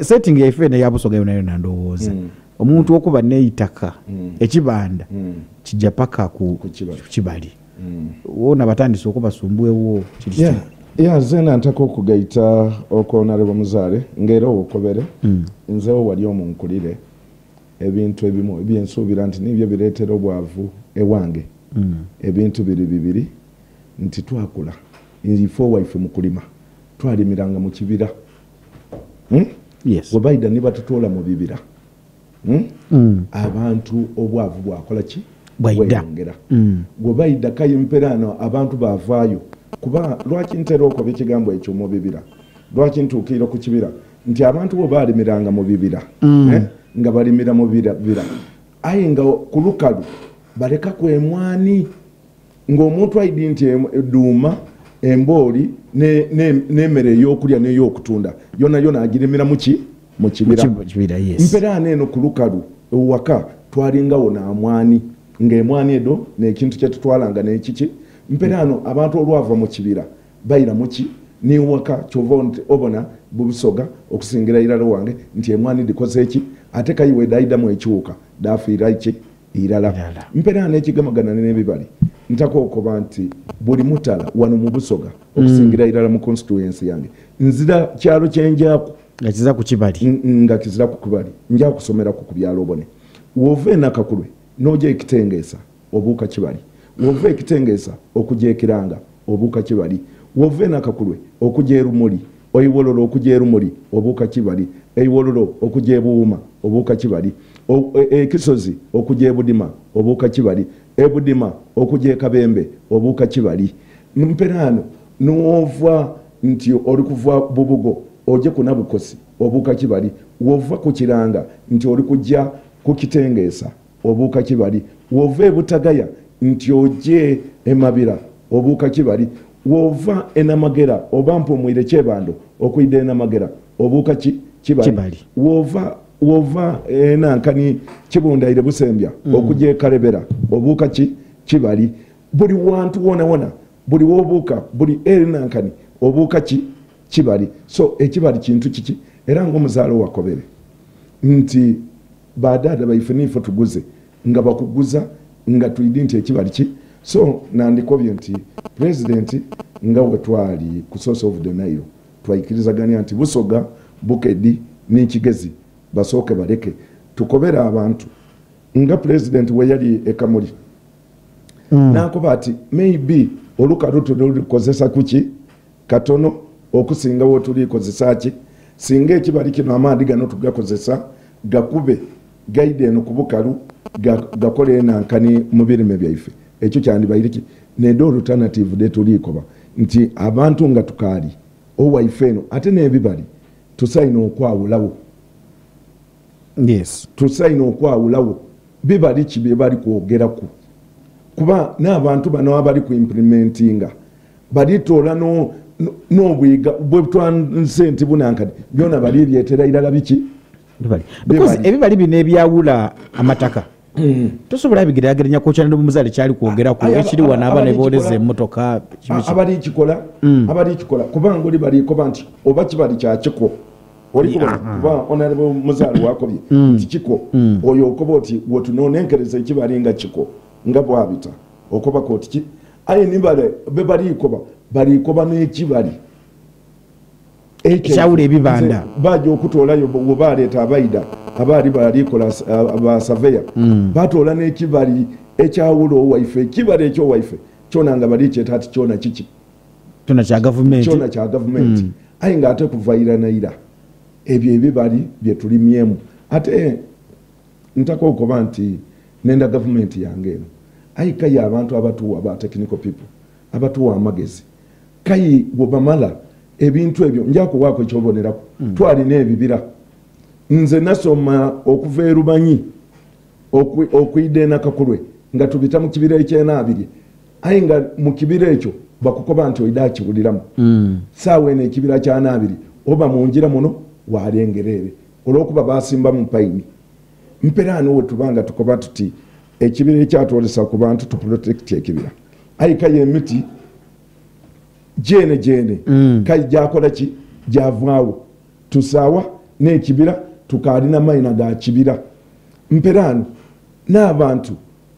setting yaife ne yabusoga yona yona ndowooza omuntu okuba neitaka ekibanda kijja paka ku kibali wona batandise okubasumbuewo kiri ya zena ntaka okugaita okonarebo muzaale ngero okobere nzewo wali omunkulire ebintu ebimu ebyensuubira nti nibyo bireetera obwavu ewange ebintu bibiri nti twakula ifo waife mu kulima twalimiranga mu kibira yes wabaida niba tutola mu bibira abantu obwavu bwakola ki bweyongera wabaida kayimperano abantu bavaayo kuba lwaki ntero ko bikigambo ekyo mu bibira lwaki ntuukira ku kibira nti abantu bo balimiranga mu bibira nga balimira mu bibira aye nga ku lukalu baleka kwemwani ng'omuntu aidi nti duuma emboli n'emmere ey'okulya n'ey'okutunda yona agirimira mu kibira yes mperano eno ku lukalu ewaka twalingawo n'amwani ng'emwani edo n'ekintu kye tutwalanga n'ekiki mperano abantu olwava mu kibira bayira muki niwaka kyova obona bubusoga okusingira irala wange nti emwani dikoze eki ate kayiwe daidamu ekiwuka dafiira iki irala mperano ekigamagana n'ebibali ntako okuba nti buli mutala wano mu busoga okusingira irala mu constituency yange nzira kyalo kyenjako nga kiza ku kibali nga kizira ku kibali nja kusomera ku byalo obone wove nakakulwe noje ekitengeesa obuuka kibali wove ekitengeesa okujeekiranga obuuka kibali wove nakakulwe okujeerumuli oyiwololo okujeerumuli obuuka kibali eyiwololo okujeebuuma obuuka kibali ekisozi okujeebudima obuuka kibali ebudima okujeekabembe obuuka kibali mperano nuova nti oli kuva bubugo oje kuna bukosi obuuka kibali wova ku kiranga nti oli kujja ku kitengeesa obuuka kibali wova ebutagaya nti oje emabira obuuka kibali wova enamagera oba mpumwire kyebando okuyida enamagera obuuka kibali wova nankani kibundaire busembya okuje kalebera obuuka kibali buli wantu wona buli wobuuka buli nankani obuuka kibali so ekibali kintu kiki era ng'omuzaalo wakobere nti badada baife nifo tuguze nga bakuguza nga tuyidi nti ekibali ki so nandikobye nti president nga wetwali ku source of the Nile twayikirizaganya nti busoga bukedi n'ekigezi basooke baleke tukobera abantu nga president we yali ekamuli nakuba ati maybe olukalu tulikozesa kuki katono okusinga wo tulikozesa ki singa ekibali kino amaadi gano tugakozesa gakube gaide eno ku bukalu gakole nankani mu birime byaife ekyo kyandibairiki nedo alternative de tulikoba nti abantu nga tukaali owaife eno ate n'ebibali tusaina okwawulawo yes tusaina okwawulawo bibali kibe bali kwogeraku kuba n'abantu bano abali ku implementinga balitola n'obwiga bwetwanse nti bunankadi byona bali byetera irala biki because ebibali bino ebyawula amataka tosobola bigeraageranya ko cyane n'omuzaale kyali kwogeraku ekiri wana abana eboleze emmotoka abali kikola kubanga oli bali koba nti oba kibali kyakiko oli kuba honorable muzaale wakobye nti kiko oyo okoba oti wotunonenkereza ekibali nga kiko nga bwabita okoba koti ki aye nibale balikoba n'ekibali ekyawula ebibanda baja okutolayo webaleeta abaida abaali balikola abasaveya batoola n'ekibali ekyawula owaife ekibali ekyowaife kyona nga bali kyeta ati kyona kiki kyona kya gavumenti aye nga ate kuvaira naira ebyo ebibali byetulimyemu ate ntaka okuba nti nenda gavumenti yange eno ayi kayi abantu abatuwa aba technical people abatuwa amagezi kayi bwebamala ebintu ebyo njakuwaako ekyoboneraku twalina ebibira nze nasoma okuva erubanyi okuyida enakakulwe nga tubita mu kibira ekyenaabiri aye nga mu kibira ekyo bakukoba nti oyida akiwuliramu saawa eno ekibira kyanaabiri oba munjira muno walengerere olwokuba basimba mu payini mperano wetubanga tukoba tuti ekibira ekyatwolesa ku bantu tuprotect ekibira aye kayi emiti jene kayi jakola ki javaawo tusawa n'ekibira tukaalina mayina ga kibira mperano n'abantu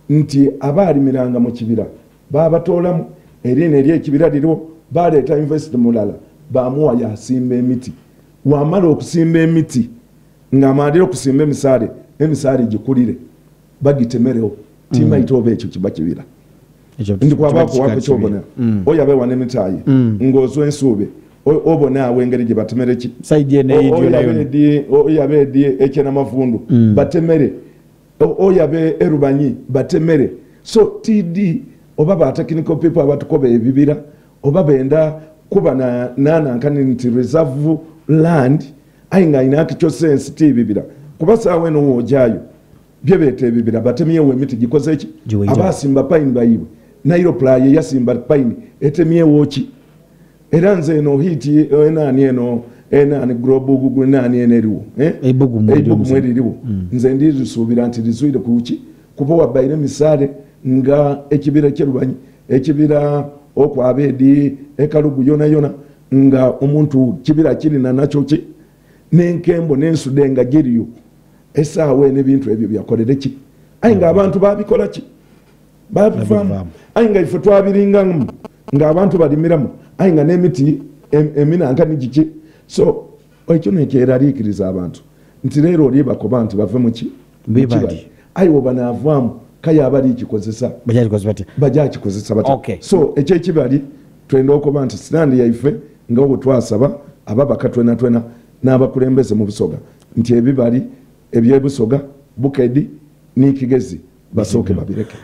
nti abaalimiranga mu kibira babatoolamu eriina ery'ekibira liriwo baleeta investi mulala bamuwa yasimba emiti wamala okusimba emiti ng'amalira okusimba emisaale gikulire bagitemerewo timayita oba ekyo kiba kibira ndikwabakuwako kyobonera oyabe wana emitaayi ng'ozwa ensuube obonaawo engeri gye batemere ki oyabe edi ekyenamavundu batemere oyabe erubanyi batemere so td oba ba technical people abatukoba ebibira oba benda kuba nanankani nti reserve land ayi nga ayina akikyo sense ti ebibira kuba saawa eno wojaayo bye beeta ebibira batemyewo emiti gikoze ki abasimba payini bayiwe nairoplaye yasimba payini etemyewo ki era nze eno hiti enani eno enani grobugugu enani eneriwo eibugumu eririwo nze ndizisuubira nti lizwire kuki kuba wabaire misaale nga ekibira kyerubanyi ekibira okwabeedi ekalugu yona nga omuntu kibira kirina nakyo ki n'enkembo n'ensude nga giriyo esaawa n'ebintu ebyo byakolere ki ayi nga abantu babikola ki babivaamu ayi nga ife twabiringamu ng'abantu balimiramu ayi nga n'emiti eminankani giki so ekyo nekyeraliikiriza abantu nti leero oli bakoba nti bave muki ayi we banaavaamu kaya abali kikozesa bajakikozesa bata so ekyekibali twenda okuba nti sitandi yaife nga bwe twasaba ababaka twena n'abakulembeze mu busoga nti ebibali ebyebusoga bukedi n'ikigezi basooke babireke